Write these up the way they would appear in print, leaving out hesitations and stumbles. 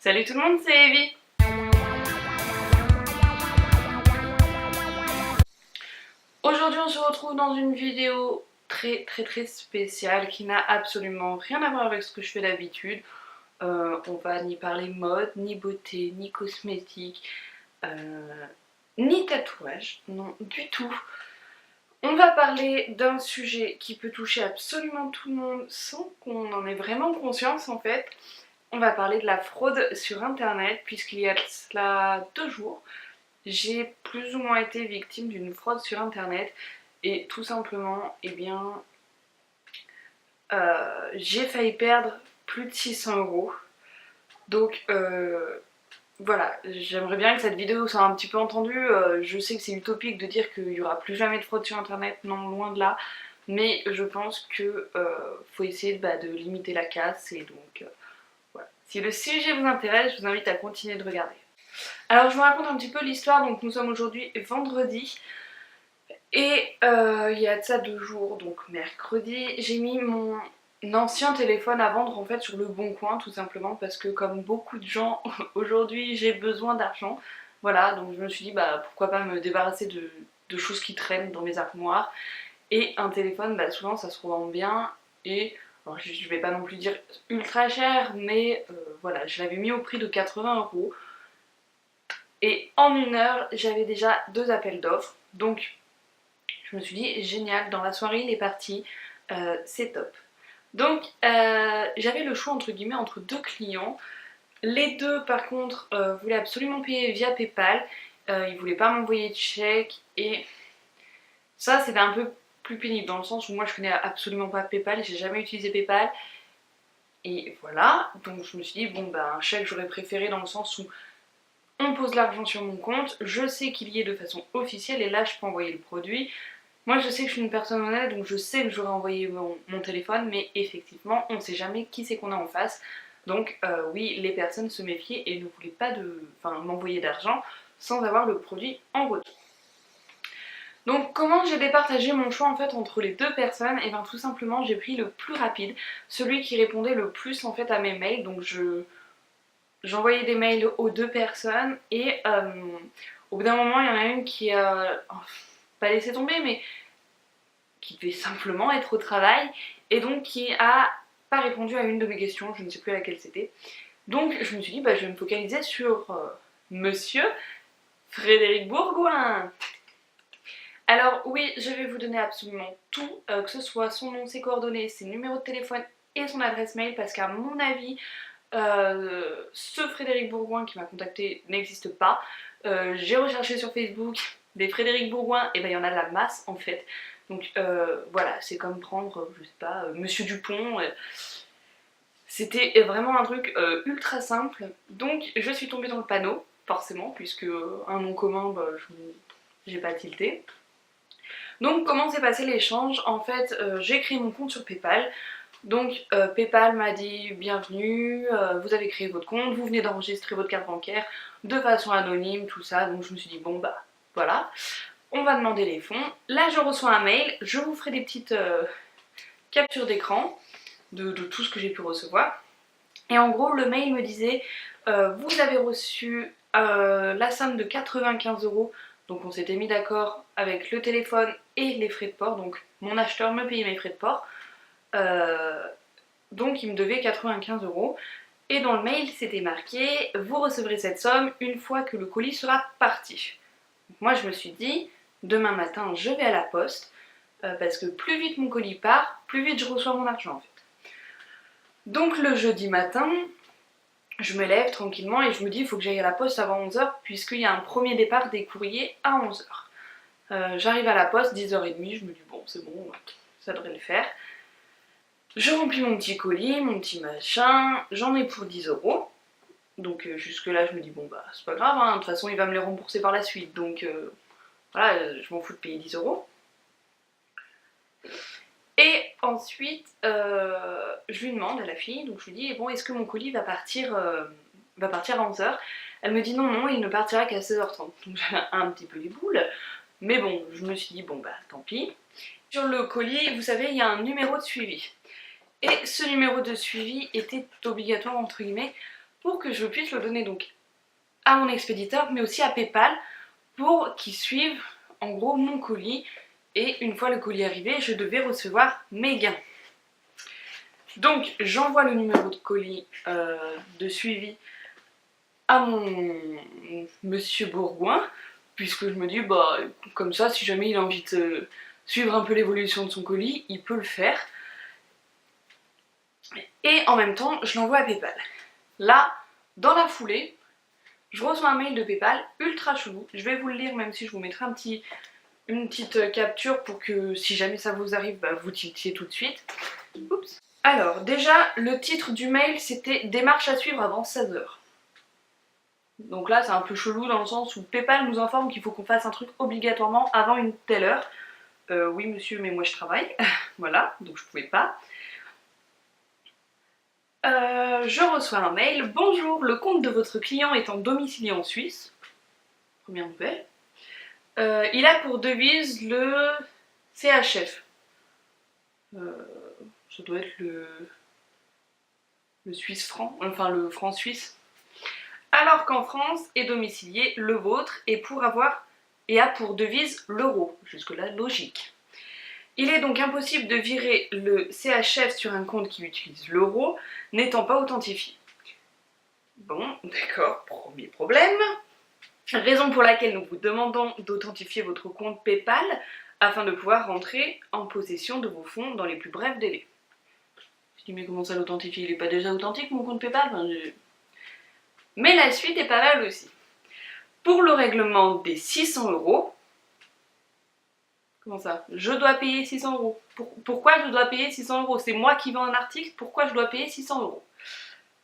Salut tout le monde, c'est Evie. Aujourd'hui on se retrouve dans une vidéo très spéciale qui n'a absolument rien à voir avec ce que je fais d'habitude. On va ni parler mode, ni beauté, ni cosmétique, ni tatouage, non du tout. On va parler d'un sujet qui peut toucher absolument tout le monde sans qu'on en ait vraiment conscience en fait. On va parler de la fraude sur internet puisqu'il y a cela 2 jours, j'ai plus ou moins été victime d'une fraude sur internet et tout simplement, eh bien, j'ai failli perdre plus de 600 €. Donc voilà, j'aimerais bien que cette vidéo soit un petit peu entendue. Je sais que c'est utopique de dire qu'il n'y aura plus jamais de fraude sur internet, non, loin de là. Mais je pense que faut essayer de limiter la casse et donc voilà. Si le sujet vous intéresse, je vous invite à continuer de regarder. Alors je vous raconte un petit peu l'histoire. Donc nous sommes aujourd'hui vendredi et il y a de ça 2 jours, donc mercredi, j'ai mis mon ancien téléphone à vendre en fait sur le bon coin, tout simplement parce que comme beaucoup de gens aujourd'hui j'ai besoin d'argent. Voilà, donc je me suis dit pourquoi pas me débarrasser de choses qui traînent dans mes armoires. Et un téléphone, souvent ça se revend bien et alors, je vais pas non plus dire ultra cher, mais voilà, je l'avais mis au prix de 80 €. Et en 1 heure, j'avais déjà 2 appels d'offres. Donc je me suis dit, génial, dans la soirée il est parti, c'est top. Donc j'avais le choix entre guillemets entre 2 clients. Les 2 par contre voulaient absolument payer via PayPal. Ils voulaient pas m'envoyer de chèque et ça c'était un peu plus pénible dans le sens où moi je connais absolument pas PayPal, j'ai jamais utilisé PayPal. Et voilà, donc je me suis dit un chèque j'aurais préféré dans le sens où on pose l'argent sur mon compte, je sais qu'il y est de façon officielle et là je peux envoyer le produit. Moi je sais que je suis une personne honnête, donc je sais que j'aurais envoyé mon téléphone, mais effectivement on ne sait jamais qui c'est qu'on a en face. Donc oui, les personnes se méfiaient et ne voulaient pas m'envoyer d'argent sans avoir le produit en retour. Donc comment j'ai départagé mon choix en fait entre les 2 personnes? Et bien tout simplement j'ai pris le plus rapide, celui qui répondait le plus en fait à mes mails. Donc j'envoyais des mails aux 2 personnes et au bout d'un moment il y en a une qui a pas laissé tomber mais qui devait simplement être au travail et donc qui a pas répondu à une de mes questions, je ne sais plus à laquelle c'était. Donc je me suis dit je vais me focaliser sur monsieur Frédéric Bourgoin. Alors oui, je vais vous donner absolument tout, que ce soit son nom, ses coordonnées, ses numéros de téléphone et son adresse mail, parce qu'à mon avis, ce Frédéric Bourgoin qui m'a contacté n'existe pas. J'ai recherché sur Facebook des Frédéric Bourgoin, et il y en a de la masse en fait. Donc voilà, c'est comme prendre, je sais pas, Monsieur Dupont. C'était vraiment un truc ultra simple. Donc je suis tombée dans le panneau, forcément, puisque un nom commun, j'ai pas tilté. Donc comment s'est passé l'échange? En fait, j'ai créé mon compte sur PayPal. Donc PayPal m'a dit bienvenue, vous avez créé votre compte, vous venez d'enregistrer votre carte bancaire de façon anonyme, tout ça. Donc je me suis dit voilà, on va demander les fonds. Là je reçois un mail, je vous ferai des petites captures d'écran de tout ce que j'ai pu recevoir. Et en gros le mail me disait vous avez reçu la somme de 95 €. Donc on s'était mis d'accord avec le téléphone et les frais de port. Donc mon acheteur me payait mes frais de port. Donc il me devait 95 €. Et dans le mail c'était marqué vous recevrez cette somme une fois que le colis sera parti. Donc moi je me suis dit demain matin je vais à la poste parce que plus vite mon colis part, plus vite je reçois mon argent en fait. Donc le jeudi matin, je me lève tranquillement et je me dis il faut que j'aille à la poste avant 11 h puisqu'il y a un premier départ des courriers à 11 h. J'arrive à la poste 10 h 30, je me dis c'est bon, ça devrait le faire. Je remplis mon petit colis, mon petit machin, j'en ai pour 10 €. Donc jusque là je me dis c'est pas grave, de toute façon il va me les rembourser par la suite, donc voilà, je m'en fous de payer 10 €. Et ensuite je lui demande à la fille, donc je lui dis est-ce que mon colis va partir à 11 h? Elle me dit non, il ne partira qu'à 16 h 30. Donc j'avais un petit peu les boules, mais bon, je me suis dit tant pis. Sur le colis, vous savez, il y a un numéro de suivi. Et ce numéro de suivi était obligatoire entre guillemets pour que je puisse le donner donc à mon expéditeur mais aussi à PayPal pour qu'ils suivent en gros mon colis, et une fois le colis arrivé je devais recevoir mes gains. Donc j'envoie le numéro de colis de suivi à mon monsieur Bourgoin, puisque je me dis bah comme ça si jamais il a envie de suivre un peu l'évolution de son colis, il peut le faire. Et en même temps je l'envoie à PayPal. Là, dans la foulée, je reçois un mail de PayPal ultra chelou. Je vais vous le lire même si je vous mettrai une petite capture pour que si jamais ça vous arrive, bah, vous tiltiez tout de suite. Oups. Alors déjà, le titre du mail c'était démarche à suivre avant 16 h. Donc là c'est un peu chelou dans le sens où PayPal nous informe qu'il faut qu'on fasse un truc obligatoirement avant une telle heure. Oui monsieur mais moi je travaille, voilà, donc je pouvais pas. Je reçois un mail. Bonjour, le compte de votre client étant domicilié en Suisse. Première nouvelle. Il a pour devise le CHF. Ça doit être le Suisse franc, enfin le franc suisse. Alors qu'en France est domicilié le vôtre et a pour devise l'euro. Jusque-là, logique. Il est donc impossible de virer le CHF sur un compte qui utilise l'euro, n'étant pas authentifié. Bon, d'accord, premier problème. Raison pour laquelle nous vous demandons d'authentifier votre compte PayPal afin de pouvoir rentrer en possession de vos fonds dans les plus brefs délais. Je dis mais comment ça l'authentifier? Il n'est pas déjà authentique mon compte PayPal? Mais la suite est pas mal aussi. Pour le règlement des 600 €, comment ça? Je dois payer 600 €. Pourquoi je dois payer 600 €? C'est moi qui vends un article, pourquoi je dois payer 600 €?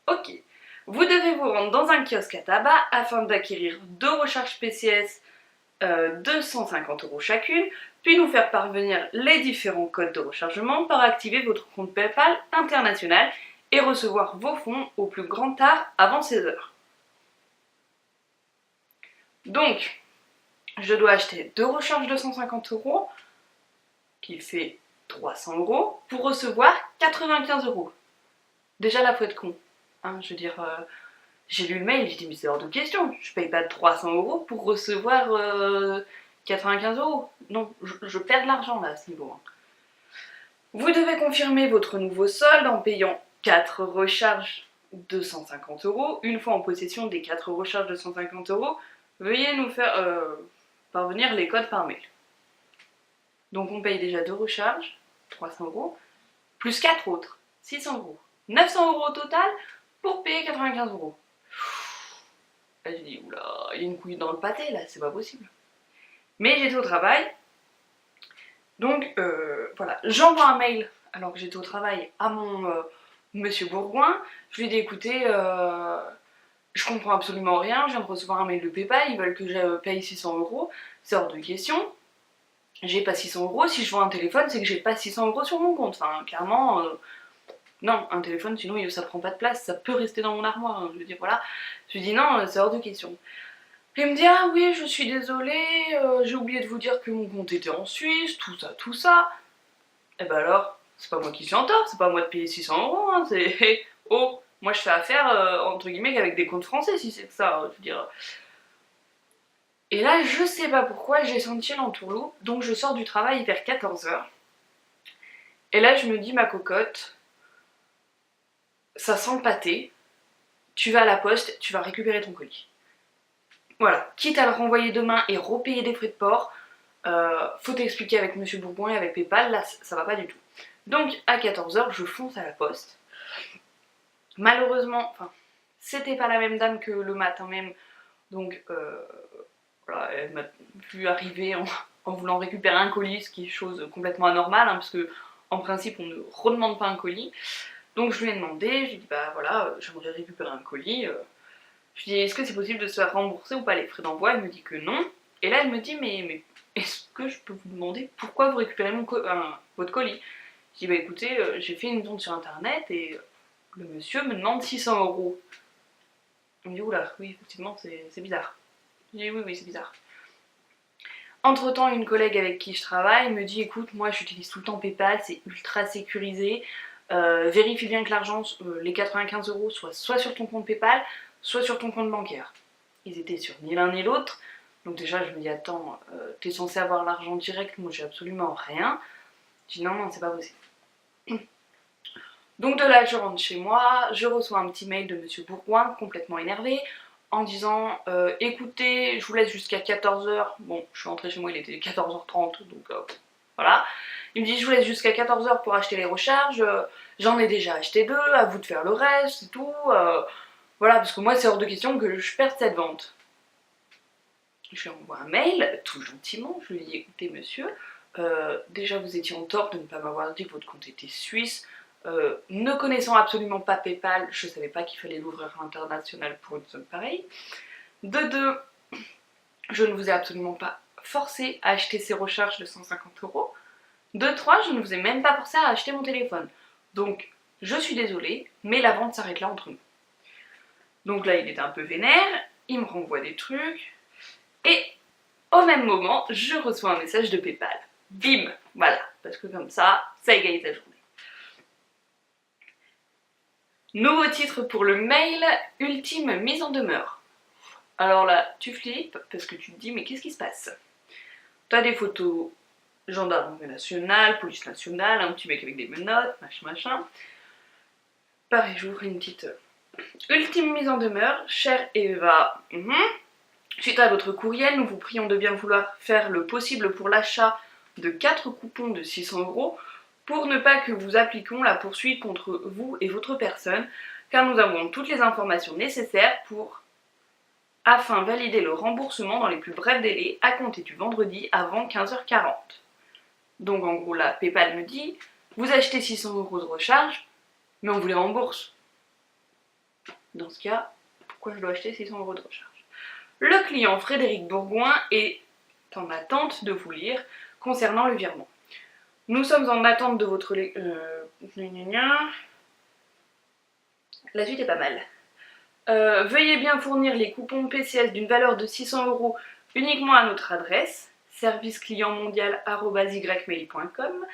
Ok. Vous devez vous rendre dans un kiosque à tabac afin d'acquérir 2 recharges PCS de 150 € chacune, puis nous faire parvenir les différents codes de rechargement pour activer votre compte PayPal international et recevoir vos fonds au plus grand tard avant 16 h. Donc, je dois acheter 2 recharges de 150 €, qui fait 300 € pour recevoir 95 €. Déjà la fouette con. Hein, je veux dire, j'ai lu le mail, j'ai dit mais c'est hors de question, je paye pas 300 € pour recevoir 95 €. Non, je perds de l'argent là à ce niveau. Vous devez confirmer votre nouveau solde en payant 4 recharges de 150 €. Une fois en possession des 4 recharges de 150 €, veuillez nous faire parvenir les codes par mail. Donc on paye déjà 2 recharges, 300 €, plus 4 autres, 600 €. 900 € au total pour payer 95 €. Là j'ai dit oula, il y a une couille dans le pâté là, c'est pas possible. Mais j'étais au travail, donc voilà, j'envoie un mail alors que j'étais au travail à mon monsieur Bourgoin. Je lui ai dit écoutez, je comprends absolument rien, je viens de recevoir un mail de PayPal, ils veulent que je paye 600 €, c'est hors de question. J'ai pas 600 €, si je vends un téléphone, c'est que j'ai pas 600 € sur mon compte. Enfin, clairement, non, un téléphone, sinon ça prend pas de place, ça peut rester dans mon armoire. Hein. Je veux dire, voilà. Je lui dis non, c'est hors de question. Puis il me dit ah oui, je suis désolée, j'ai oublié de vous dire que mon compte était en Suisse, tout ça, tout ça. Et ben alors, c'est pas moi qui suis en tort, c'est pas moi de payer 600 €, hein, c'est oh, moi je fais affaire entre guillemets qu'avec des comptes français si c'est ça, je veux dire. Et là, je sais pas pourquoi, j'ai senti l'entourloupe, donc je sors du travail vers 14 h. Et là, je me dis, ma cocotte, ça sent le pâté, tu vas à la poste, tu vas récupérer ton colis. Voilà, quitte à le renvoyer demain et repayer des frais de port, faut t'expliquer avec Monsieur Bourgoin et avec PayPal, là, ça va pas du tout. Donc, à 14 h, je fonce à la poste. Malheureusement, enfin, c'était pas la même dame que le matin même, donc voilà, elle m'a vu arriver en voulant récupérer un colis, ce qui est chose complètement anormale, hein, parce que en principe on ne redemande pas un colis. Donc je lui ai demandé, je lui ai dit bah voilà, j'aimerais récupérer un colis. Je lui ai dit est-ce que c'est possible de se faire rembourser ou pas les frais d'envoi? Elle me dit que non. Et là elle me dit mais est-ce que je peux vous demander pourquoi vous récupérez votre colis? Je dis bah écoutez, j'ai fait une vente sur internet et le monsieur me demande 600 €. Il me dit oula, oui effectivement c'est bizarre. J'ai dit oui, c'est bizarre. Entre temps, une collègue avec qui je travaille me dit écoute, moi j'utilise tout le temps PayPal, c'est ultra sécurisé, vérifie bien que l'argent, les 95 € soient soit sur ton compte PayPal, soit sur ton compte bancaire. Ils étaient sur ni l'un ni l'autre. Donc déjà je me dis attends, t'es censé avoir l'argent direct, moi j'ai absolument rien. Je dis non, c'est pas possible. Donc de là je rentre chez moi, je reçois un petit mail de Monsieur Bourgoin, complètement énervé, en disant écoutez, je vous laisse jusqu'à 14 h. Bon, je suis rentrée chez moi, il était 14 h 30, donc voilà. Il me dit je vous laisse jusqu'à 14 h pour acheter les recharges, j'en ai déjà acheté 2, à vous de faire le reste, c'est tout. Voilà, parce que moi c'est hors de question que je perde cette vente. Je lui envoie un mail, tout gentiment, je lui dis écoutez monsieur, déjà vous étiez en tort de ne pas m'avoir dit que votre compte était suisse. Ne connaissant absolument pas PayPal, je savais pas qu'il fallait l'ouvrir à l'international pour une somme pareille. De deux, je ne vous ai absolument pas forcé à acheter ces recharges de 150 €. De trois, je ne vous ai même pas forcé à acheter mon téléphone. Donc, je suis désolée, mais la vente s'arrête là entre nous. Donc là, il était un peu vénère, il me renvoie des trucs, et au même moment, je reçois un message de PayPal. Bim, voilà, parce que comme ça égalise la journée. Nouveau titre pour le mail, ultime mise en demeure. Alors là, tu flippes parce que tu te dis mais qu'est-ce qui se passe? T'as des photos gendarmerie nationale, police nationale, un petit mec avec des menottes, machin. Pareil, j'ouvre une petite ultime mise en demeure. Chère Eva, suite à votre courriel, nous vous prions de bien vouloir faire le possible pour l'achat de 4 coupons de 600 € pour ne pas que vous appliquions la poursuite contre vous et votre personne, car nous avons toutes les informations nécessaires afin de valider le remboursement dans les plus brefs délais à compter du vendredi avant 15 h 40. Donc en gros là, PayPal me dit, vous achetez 600 € de recharge, mais on vous les rembourse. Dans ce cas, pourquoi je dois acheter 600 € de recharge? Le client Frédéric Bourgoin est en attente de vous lire concernant le virement. Nous sommes en attente de votre... La suite est pas mal. Veuillez bien fournir les coupons PCS d'une valeur de 600 € uniquement à notre adresse serviceclientmondial@ymail.com.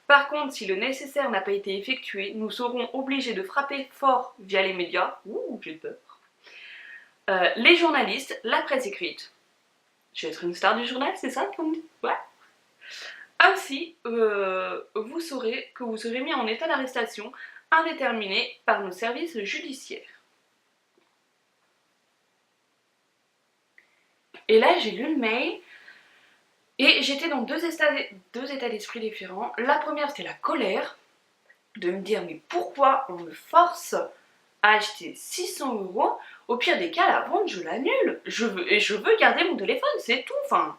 Par contre, si le nécessaire n'a pas été effectué, nous serons obligés de frapper fort via les médias. Ouh, j'ai peur. Les journalistes, la presse écrite. Je vais être une star du journal, c'est ça qu'on me dit? Ouais. Ainsi, vous saurez que vous serez mis en état d'arrestation indéterminé par nos services judiciaires. Et là, j'ai lu le mail et j'étais dans deux états d'esprit différents. La première, c'était la colère de me dire mais pourquoi on me force à acheter 600 €? Au pire des cas, la vente, je l'annule. Je veux garder mon téléphone, c'est tout. Enfin.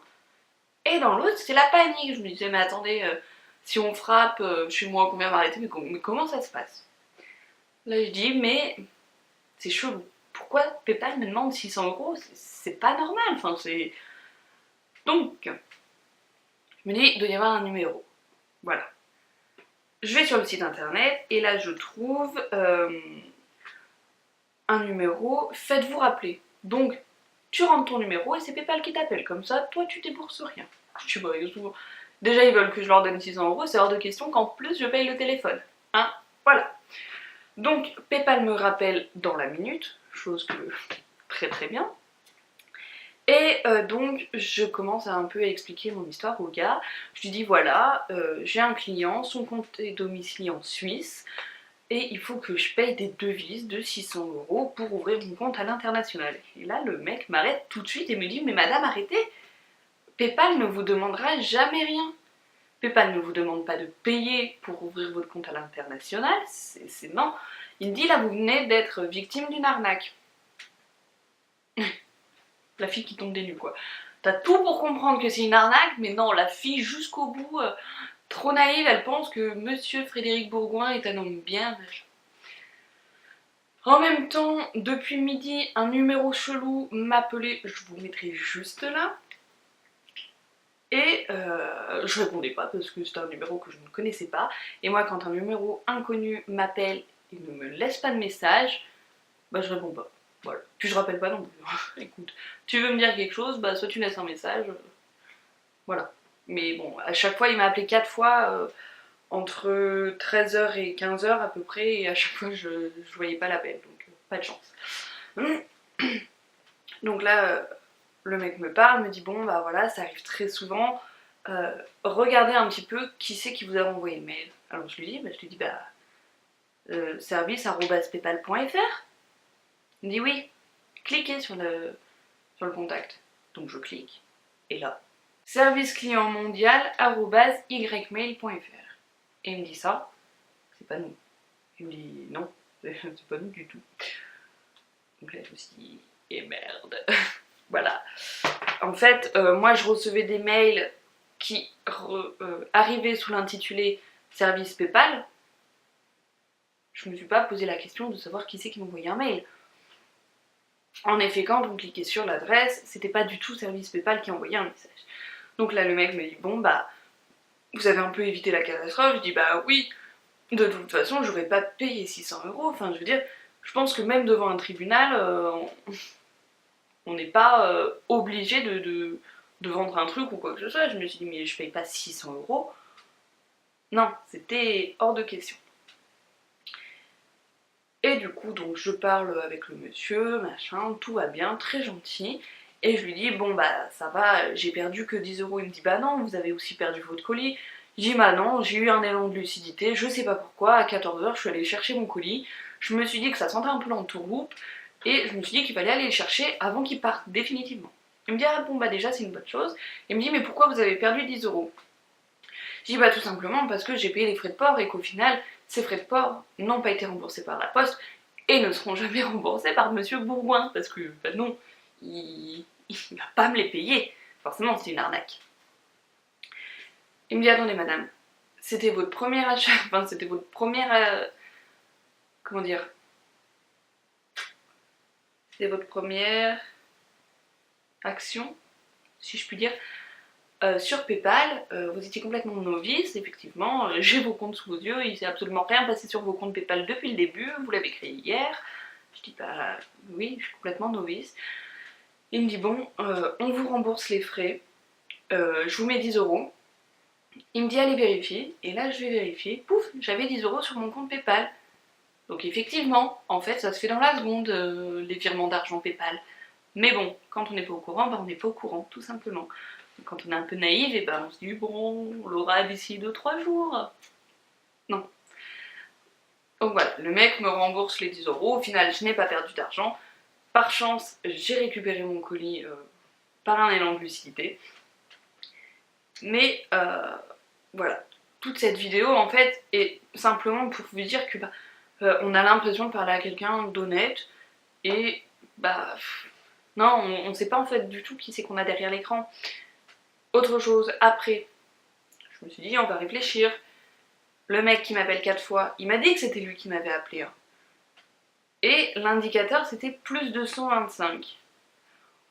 Et dans l'autre, c'était la panique. Je me disais mais attendez, si on frappe chez moi, combien va arrêter, mais comment ça se passe? Là, je dis mais c'est chelou. Pourquoi PayPal me demande 600 €? C'est pas normal. Enfin, c'est... Donc, je me dis, il doit y avoir un numéro. Voilà. Je vais sur le site internet et là, je trouve un numéro. Faites-vous rappeler. Donc, tu rentres ton numéro et c'est PayPal qui t'appelle. Comme ça, toi, tu débourses rien. Je sais pas, déjà, ils veulent que je leur donne 600 €. C'est hors de question qu'en plus, je paye le téléphone. Hein? Voilà. Donc, PayPal me rappelle dans la minute. Chose que très très bien. Et donc je commence à un peu expliquer mon histoire au gars. Je lui dis voilà, j'ai un client, son compte est domicilié en Suisse et il faut que je paye des devises de 600 € pour ouvrir mon compte à l'international. Et là le mec m'arrête tout de suite et me dit mais madame arrêtez, PayPal ne vous demandera jamais rien. PayPal ne vous demande pas de payer pour ouvrir votre compte à l'international, c'est non. Il me dit là vous venez d'être victime d'une arnaque. La fille qui tombe des nues quoi. T'as tout pour comprendre que c'est une arnaque, mais non, la fille jusqu'au bout, trop naïve, elle pense que monsieur Frédéric Bourgoin est un homme bien méchant. En même temps, depuis midi, un numéro chelou m'appelait, je vous mettrai juste là. Et je répondais pas parce que c'était un numéro que je ne connaissais pas. Et moi, quand un numéro inconnu m'appelle et ne me laisse pas de message, bah je réponds pas. Voilà. Puis je rappelle pas non plus. Écoute, tu veux me dire quelque chose, bah soit tu laisses un message. Voilà. Mais bon, à chaque fois il m'a appelé 4 fois entre 13h et 15h à peu près, et à chaque fois je voyais pas l'appel, donc pas de chance. Donc là, le mec me parle, me dit bon bah voilà, ça arrive très souvent, regardez un petit peu qui c'est qui vous a envoyé le mail. Alors je lui dis service@paypal.fr. Il me dit oui, cliquez sur le contact. Donc je clique, et là, service client mondial@ymail.fr. Et il me dit ça, c'est pas nous. Il me dit non, c'est pas nous du tout. Donc là je me suis dit, et merde. Voilà. En fait, moi je recevais des mails qui arrivaient sous l'intitulé service PayPal. Je me suis pas posé la question de savoir qui c'est qui m'envoyait un mail. En effet, quand on cliquait sur l'adresse, c'était pas du tout service PayPal qui envoyait un message. Donc là, le mec me dit bon bah, vous avez un peu évité la catastrophe. Je dis bah oui, de toute façon, j'aurais pas payé 600 €. Enfin, je veux dire, je pense que même devant un tribunal, on n'est pas obligé de vendre un truc ou quoi que ce soit. Je me suis dit mais je paye pas 600 €. Non, c'était hors de question. Et du coup, donc je parle avec le monsieur, machin, tout va bien, très gentil. Et je lui dis, bon bah ça va, j'ai perdu que 10 €. Il me dit, bah non, vous avez aussi perdu votre colis. Je dis, bah non, j'ai eu un élan de lucidité, je sais pas pourquoi, à 14h, je suis allée chercher mon colis. Je me suis dit que ça sentait un peu l'entourloupe, et je me suis dit qu'il fallait aller le chercher avant qu'il parte définitivement. Il me dit, ah bon bah déjà c'est une bonne chose. Il me dit, mais pourquoi vous avez perdu 10 €? Je dis, bah tout simplement parce que j'ai payé les frais de port et qu'au final, ces frais de port n'ont pas été remboursés par la poste et ne seront jamais remboursés par monsieur Bourgoin, parce que, bah non, il va pas me les payer. Forcément, c'est une arnaque. Il me dit, attendez madame, c'était votre premier achat, enfin c'était votre première... comment dire? C'était votre première action, si je puis dire, sur PayPal. Vous étiez complètement novice, effectivement, j'ai vos comptes sous vos yeux, il s'est absolument rien passé sur vos comptes PayPal depuis le début, vous l'avez créé hier. Je dis bah oui, je suis complètement novice. Il me dit bon, on vous rembourse les frais, je vous mets 10 €. Il me dit allez vérifier, et là je vais vérifier, pouf, j'avais 10 € sur mon compte PayPal. Donc effectivement, en fait ça se fait dans la seconde, les virements d'argent PayPal. Mais bon, quand on n'est pas au courant, bah on n'est pas au courant, tout simplement. Quand on est un peu naïf, et ben on se dit bon, on l'aura d'ici 2-3 jours. Non. Donc voilà, le mec me rembourse les 10 €, au final je n'ai pas perdu d'argent. Par chance, j'ai récupéré mon colis par un élan de lucidité. Mais voilà, toute cette vidéo en fait est simplement pour vous dire que on a l'impression de parler à quelqu'un d'honnête, et bah non, on sait pas en fait du tout qui c'est qu'on a derrière l'écran. Autre chose, après, je me suis dit on va réfléchir. Le mec qui m'appelle 4 fois, il m'a dit que c'était lui qui m'avait appelé. Hein. Et l'indicateur c'était plus 225.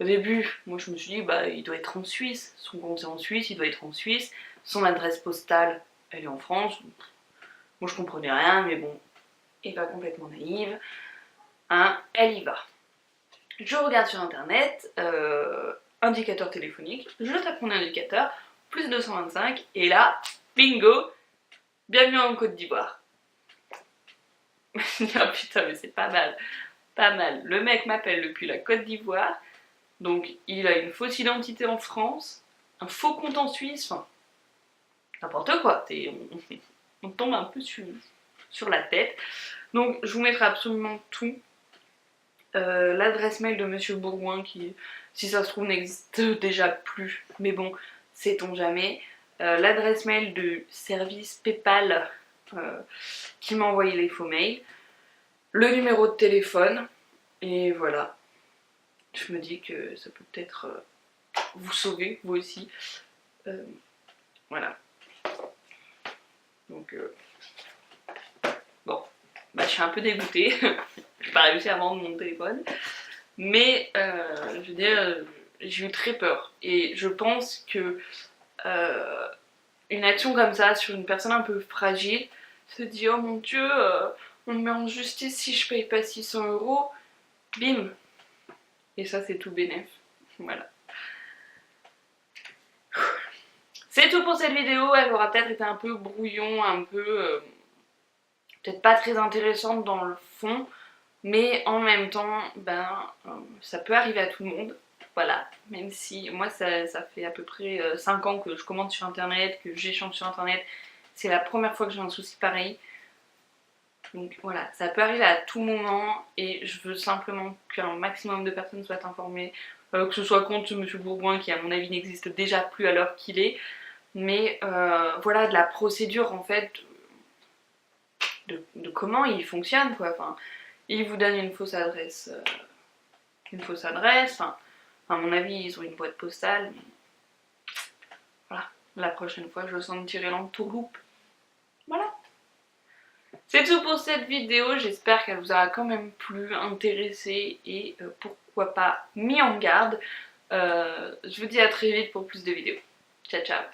Au début, moi je me suis dit bah il doit être en Suisse, son compte est en Suisse, il doit être en Suisse, son adresse postale elle est en France. Moi je comprenais rien, mais bon, Eva complètement naïve, hein, elle y va. Je regarde sur internet, indicateur téléphonique, je tape mon indicateur, plus 225, et là, bingo, bienvenue en Côte d'Ivoire. Ah putain, mais c'est pas mal, pas mal. Le mec m'appelle depuis la Côte d'Ivoire, donc il a une fausse identité en France, un faux compte en Suisse, enfin, n'importe quoi, on tombe un peu sur la tête. Donc je vous mettrai absolument tout. L'adresse mail de monsieur Bourgoin qui, si ça se trouve, n'existe déjà plus, mais bon, sait-on jamais. L'adresse mail de service PayPal qui m'a envoyé les faux mails. Le numéro de téléphone, et voilà. Je me dis que ça peut peut-être vous sauver, vous aussi. Voilà. Donc, bon, bah, je suis un peu dégoûtée. J'ai pas réussi à vendre mon téléphone. Mais, je veux dire, j'ai eu très peur. Et je pense que une action comme ça sur une personne un peu fragile, se dit oh mon dieu, on me met en justice si je paye pas 600 €, bim. Et ça c'est tout bénef. Voilà. C'est tout pour cette vidéo, elle aura peut-être été un peu brouillon, un peu... peut-être pas très intéressante dans le fond, mais en même temps, ça peut arriver à tout le monde. Voilà, même si moi ça fait à peu près 5 ans que je commente sur internet, que j'échange sur internet, c'est la première fois que j'ai un souci pareil. Donc voilà, ça peut arriver à tout moment et je veux simplement qu'un maximum de personnes soient informées, que ce soit contre ce monsieur Bourgoin qui à mon avis n'existe déjà plus à l'heure qu'il est, mais voilà, de la procédure en fait, de comment il fonctionne quoi. Enfin, il vous donne une fausse adresse, enfin, à mon avis ils ont une boîte postale, mais voilà, la prochaine fois je sentirai l'entourloupe. Voilà. C'est tout pour cette vidéo, j'espère qu'elle vous aura quand même plu, intéressé et pourquoi pas mis en garde. Je vous dis à très vite pour plus de vidéos. Ciao ciao.